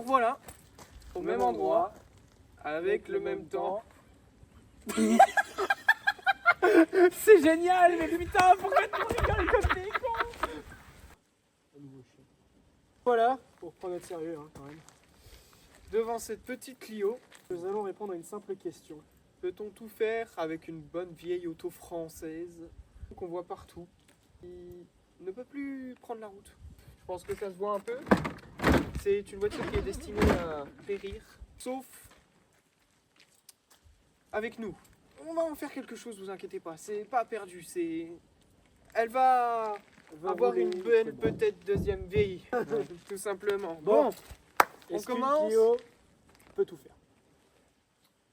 voilà, au même endroit, avec le même temps. C'est génial, mais putain, pourquoi tu rigoles comme des cons? Voilà, pour prendre être sérieux hein, quand même. Devant cette petite Clio, nous allons répondre à une simple question. Peut-on tout faire avec une bonne vieille auto française qu'on voit partout, qui ne peut plus prendre la route? Je pense que ça se voit un peu. C'est une voiture qui est destinée à périr, sauf avec nous. On va en faire quelque chose, vous inquiétez pas. C'est pas perdu, c'est... Elle va avoir une bonne, peut-être deuxième vie, tout simplement. Bon, on commence. Clio peut tout faire.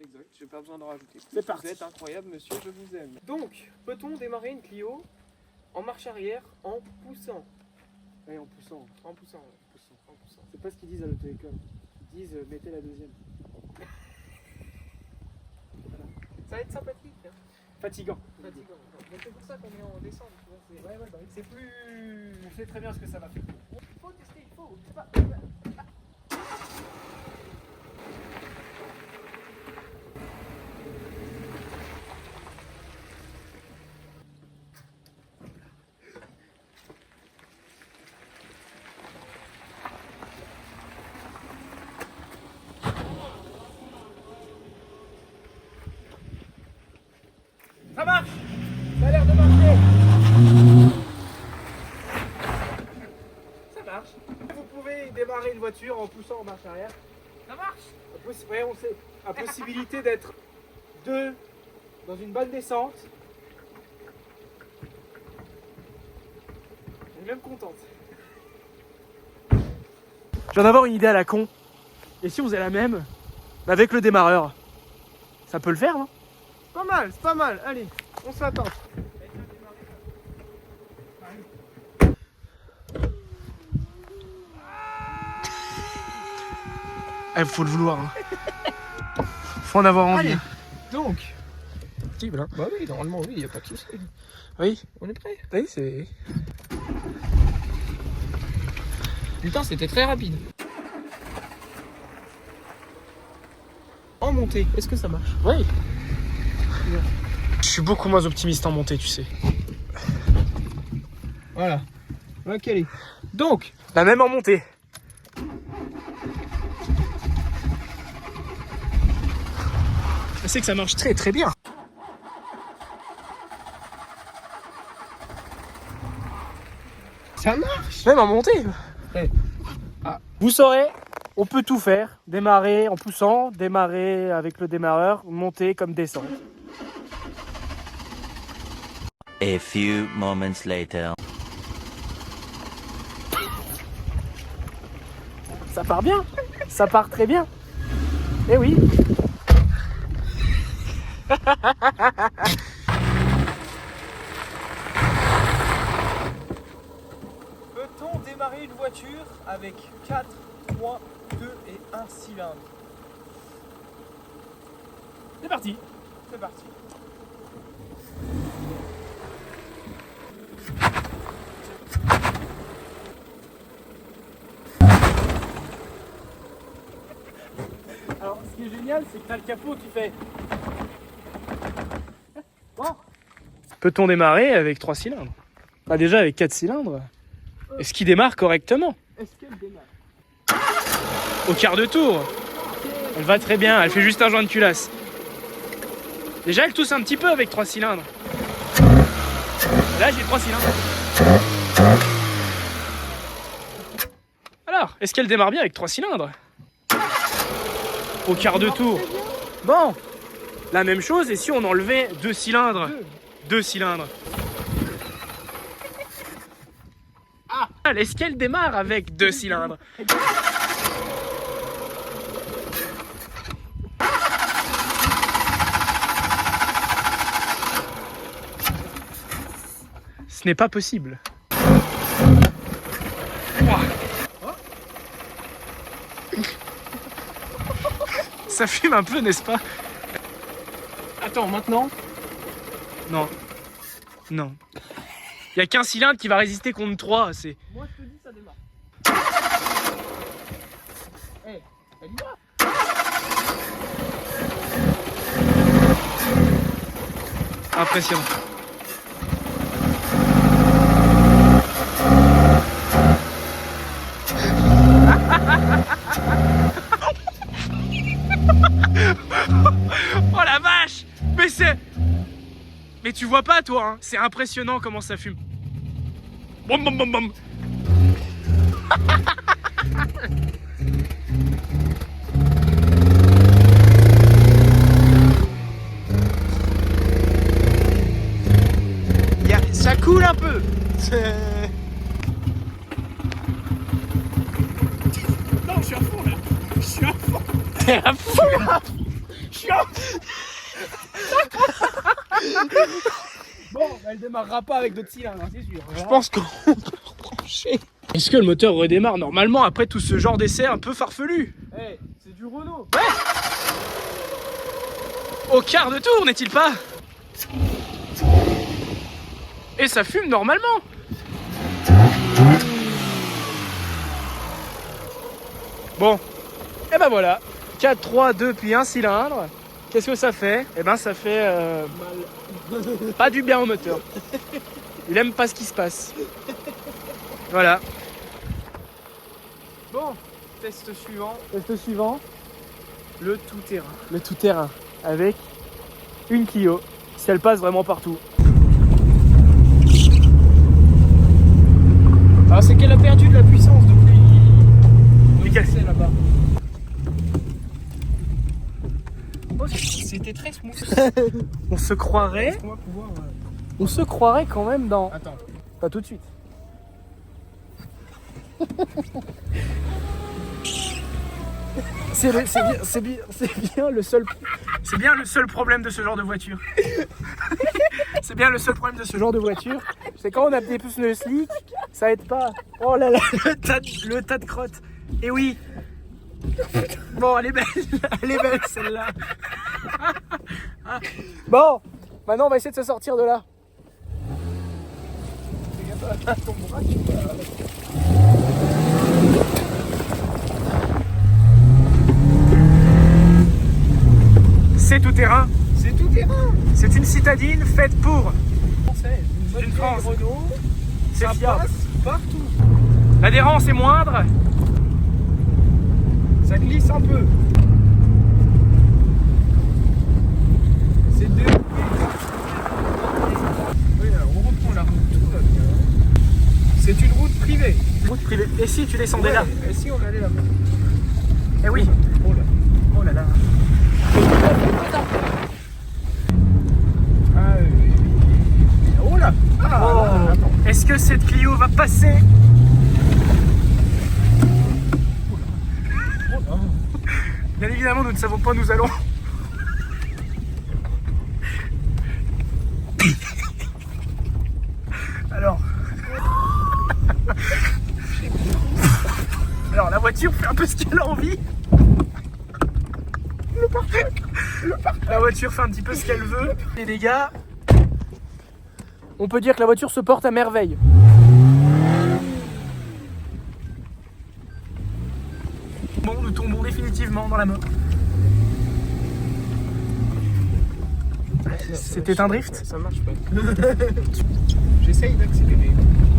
Exact, j'ai pas besoin d'en rajouter. C'est parti. Vous êtes incroyable, monsieur, je vous aime. Donc, peut-on démarrer une Clio en marche arrière en poussant? Oui, en poussant. En poussant, ouais. En poussant. C'est pas ce qu'ils disent à l'auto-école. Ils disent mettez la deuxième. Ça va être sympathique. Hein. Fatigant. Fatigant. Donc c'est pour ça qu'on est en descente. Tu vois, c'est plus... On sait très bien ce que ça va faire. Il faut tester, il faut. Ça marche. Ça a l'air de marcher. Ça marche. Vous pouvez démarrer une voiture en poussant en marche arrière. Ça marche. Ouais, on sait. La possibilité d'être deux dans une bonne descente. Elle est même contente. Je viens d'avoir une idée à la con. Et si on faisait la même, mais avec le démarreur? Ça peut le faire, non? Pas mal, c'est pas mal. Allez, on s'attend. Il faut le vouloir. Hein. Faut en avoir envie. Allez, donc. Hein. Bah oui, normalement, oui, il n'y a pas de souci. Oui, On est prêt. oui, c'est. Putain, c'était très rapide. En montée, est-ce que ça marche? Oui. Je suis beaucoup moins optimiste en montée, tu sais. Voilà. Ok, allez. Donc, La même en montée. Je sais que ça marche très très bien. ça marche. Même en montée. Ouais. Vous saurez, on peut tout faire. Démarrer en poussant, démarrer avec le démarreur, monter comme descendre. A few moments later. Ça part bien. Ça part très bien. Eh oui. Peut-on démarrer une voiture avec 4, 3, 2 et 1 cylindre? C'est parti. C'est parti. Alors, ce qui est génial, c'est que t'as le capot qui fait. Bon. Peut-on démarrer avec 3 cylindres? Bah déjà avec 4 cylindres. Est-ce qu'il démarre correctement? Est-ce qu'elle démarre? Au quart de tour. Elle va très bien, elle fait juste un joint de culasse. Déjà, elle tousse un petit peu avec 3 cylindres. Là, j'ai 3 cylindres. Alors, est-ce qu'elle démarre bien avec 3 cylindres? Au quart de tour. Bon, la même chose, et si on enlevait 2 cylindres? 2 cylindres. Ah, est-ce qu'elle démarre avec 2 cylindres? Ce n'est pas possible. Ça fume un peu, n'est-ce pas? Attends, maintenant? Non. Non. Il n'y a qu'un cylindre qui va résister contre 3. C'est... Moi, je te dis, ça démarre. Hey. Elle y va. Impressionnant. Oh la vache! Mais c'est... Mais tu vois pas toi, hein? C'est impressionnant comment ça fume. Bom bom bom bom. Ça coule un peu. Non, je suis à fond là. Je suis à fond. T'es à fond. Je suis à fond. Bon, elle démarrera pas avec d'autres cylindres, hein, c'est sûr. Je pense qu'on peut brancher. Est-ce que le moteur redémarre normalement après tout ce genre d'essai un peu farfelu? Hey, c'est du Renault. Ouais. Au quart de tour, n'est-il pas? Et ça fume normalement. Bon, et ben voilà. 4, 3, 2 puis un cylindre. Qu'est-ce que ça fait? Eh ben ça fait pas du bien au moteur. Il aime pas ce qui se passe. Voilà. Bon, test suivant. Test suivant. Le tout-terrain. Le tout-terrain. Avec une Clio. Si elle passe vraiment partout. Alors c'est qu'elle a perdu de la puissance depuis. Nickel. C'est là-bas. Oh, c'était très smooth. On se croirait. Est-ce qu'on va pouvoir. On se croirait quand même dans. Attends. Pas tout de suite. C'est bien le seul. C'est bien le seul problème de ce genre de voiture. C'est bien le seul problème de ce genre de voiture. C'est quand on a des pneus slick, ça aide pas. Oh là là, le tas de crottes. Et oui. Bon, elle est belle celle-là. Bon, maintenant on va essayer de se sortir de là. C'est tout terrain. C'est tout terrain. C'est une citadine faite pour. Une France. Renault. C'est Ça fiable. passe partout. L'adhérence est moindre. Ça glisse un peu. C'est deux. Oui, alors on reprend la route, tout va bien. C'est une route privée. Route privée. Et si tu descendais là? Et si on allait là-bas? Eh oui. Oh là. Oh là là. Ah, oui. Oh là. Ah, Oh. là, attends. Est-ce que cette Clio va passer? Bien évidemment, nous ne savons pas où nous allons. Alors la voiture fait un peu ce qu'elle a envie. La voiture fait un petit peu ce qu'elle veut. Les dégâts. On peut dire que la voiture se porte à merveille. Bon, nous tombons définitivement dans la mort. C'était un drift. Ça marche pas. J'essaye d'accélérer.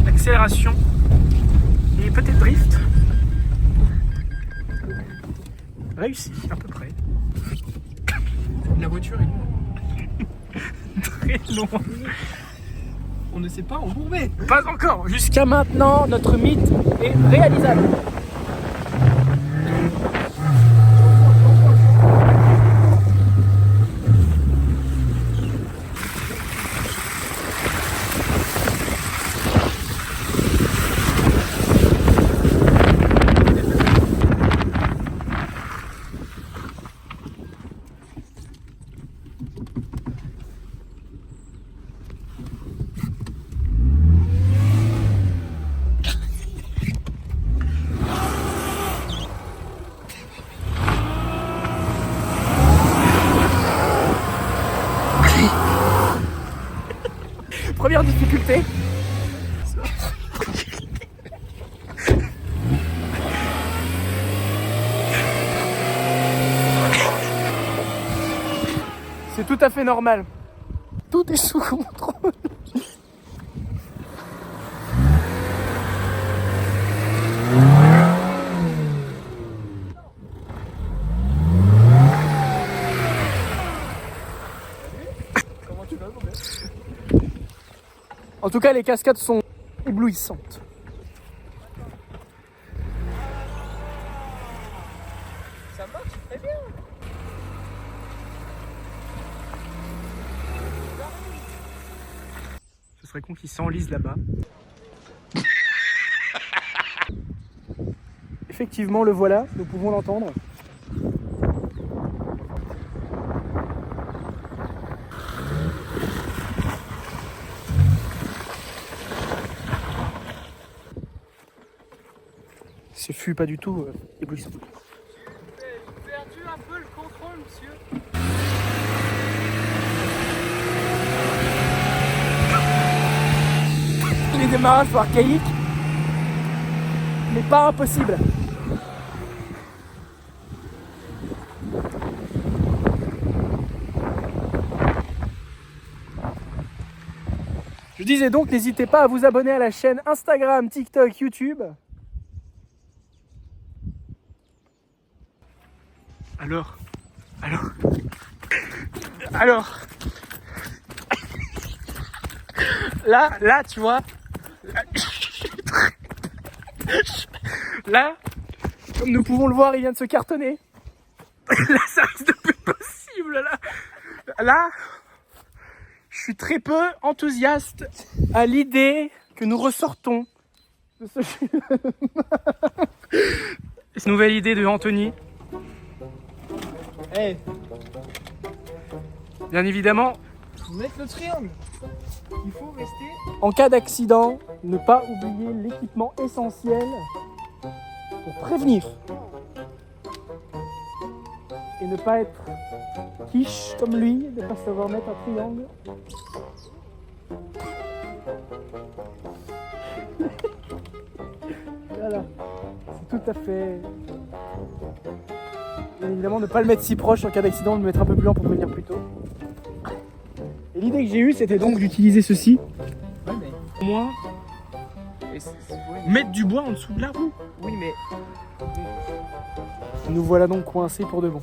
Accélération. Et peut-être drift. Réussi, à peu près. La voiture est loin. Très long. On ne sait pas embourber. Pas encore. Jusqu'à maintenant, notre mythe est réalisable. Première difficulté. C'est tout à fait normal. Tout est sous contrôle. Comment tu vas, Robert? En tout cas, les cascades sont éblouissantes. Ça marche très bien. Ce serait con qu'ils s'enlisent là-bas. Effectivement, le voilà, nous pouvons l'entendre. Ce fut pas du tout éblouissant. J'ai perdu un peu le contrôle, monsieur. Les démarrages sont archaïques, mais pas impossible. Je disais donc, n'hésitez pas à vous abonner à la chaîne Instagram, TikTok, YouTube. Alors, là, tu vois, là, comme nous pouvons le voir, il vient de se cartonner. Là, ça risque de plus possible, là, je suis très peu enthousiaste à l'idée que nous ressortons de ce Cette nouvelle idée de Anthony. Hey, Bien évidemment, faut mettre le triangle. Il faut rester. en cas d'accident, ne pas oublier l'équipement essentiel pour prévenir. Et ne pas être quiche comme lui, ne pas savoir mettre un triangle. Voilà, c'est tout à fait... Bien évidemment, ne pas le mettre si proche en cas d'accident, le mettre un peu plus loin pour prévenir plus tôt. Et l'idée que j'ai eue, c'était donc d'utiliser ceci. Ouais, mais. Au moins, mettre du bois en dessous de la roue. Oui, mais. Nous voilà donc coincés pour de bon.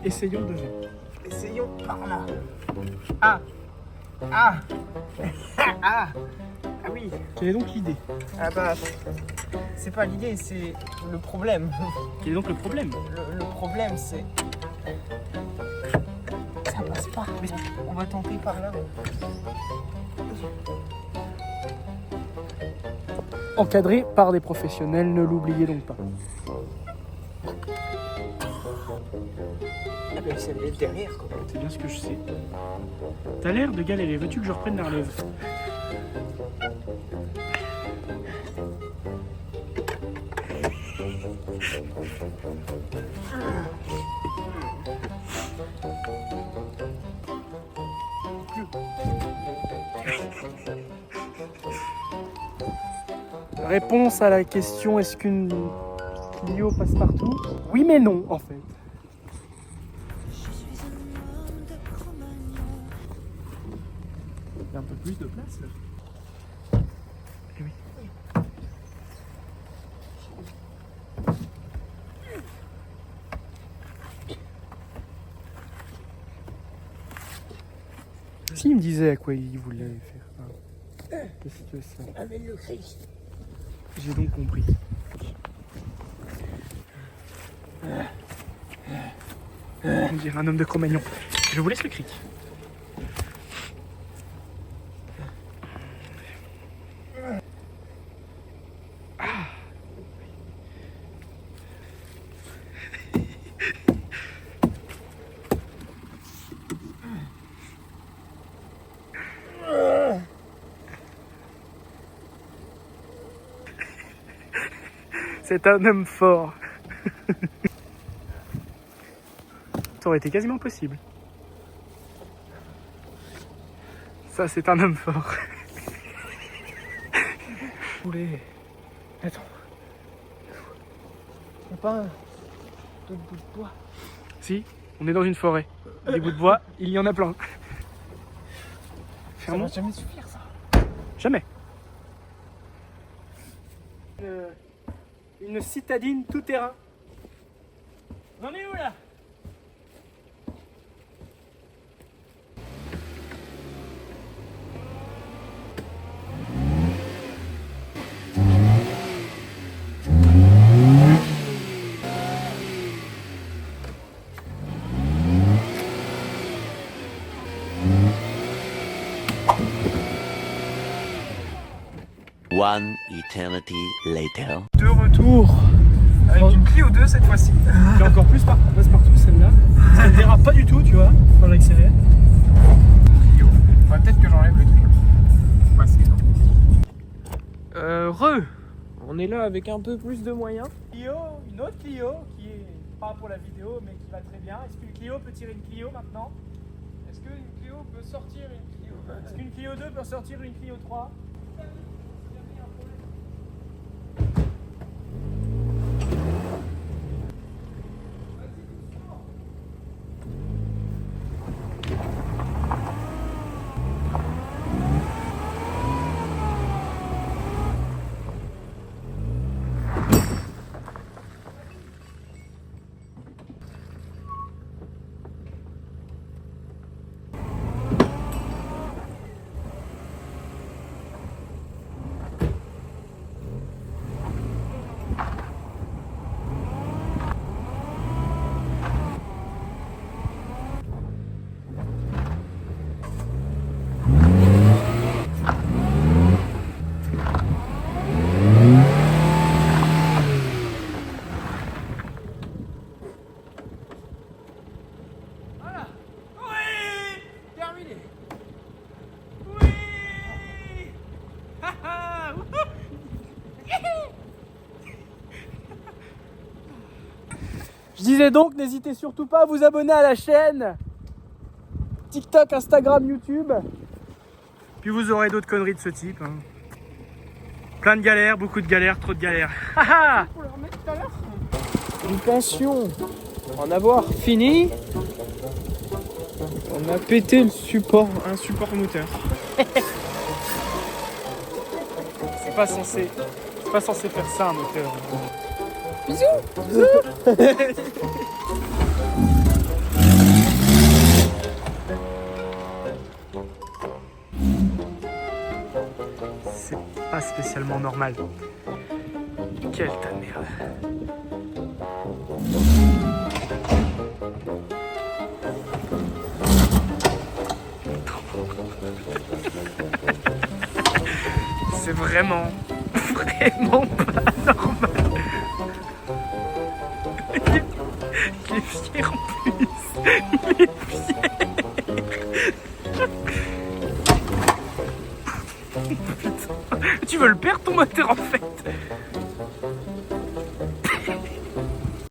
Essayons de faire. Essayons par là. Ah. Ah. Ah. Ah oui. Quelle est donc l'idée? Ah bah. C'est pas l'idée, c'est le problème. Quel est donc le problème? Le problème, c'est. Ça passe pas. On va tenter par là. Encadré par des professionnels, ne l'oubliez donc pas. Ah bah, c'est derrière, quoi. C'est bien ce que je sais. T'as l'air de galérer, veux-tu que je reprenne la relève? Réponse à la question, est-ce qu'une Clio passe partout? Oui mais non en fait. Il y a un peu plus de place là. Eh oui. Si, il me disait à quoi il voulait faire. Qu'est-ce que c'est? J'ai donc compris. On dirait un homme de Cro-Magnon. Je vous laisse le cric. C'est un homme fort. Ça aurait été quasiment possible. Ça, c'est un homme fort. Oulé. Attends. Y'a pas un d'autre bout de bois. Si, On est dans une forêt. Des bouts de bois, il y en a plein. Ça va jamais suffire ça. Jamais. Une citadine tout terrain. On est où là? One eternity later. De retour avec une Clio 2 cette fois-ci. Qui est encore plus passe-partout celle-là. Ça ne dérape pas du tout, tu vois, quand j'accélère. Clio. Faudrait peut-être que j'enlève le truc. Passer, non. On est là avec un peu plus de moyens. Clio, une autre Clio qui est pas pour la vidéo mais qui va très bien. Est-ce qu'une Clio peut tirer une Clio maintenant? Est-ce qu'une Clio peut sortir une Clio? Est-ce qu'une Clio 2 peut sortir une Clio 3? Je disais donc, n'hésitez surtout pas à vous abonner à la chaîne TikTok, Instagram, YouTube. Puis vous aurez d'autres conneries de ce type. Hein. Plein de galères, beaucoup de galères, trop de galères. Pour le remettre tout à l'heure. Nous pensions en avoir fini. On a pété un support moteur. C'est pas censé faire ça un moteur. C'est pas spécialement normal. Quelle ta merde. C'est vraiment pas normal. Il est fier en plus. Il est fier. Putain. Tu veux le perdre ton moteur en fait?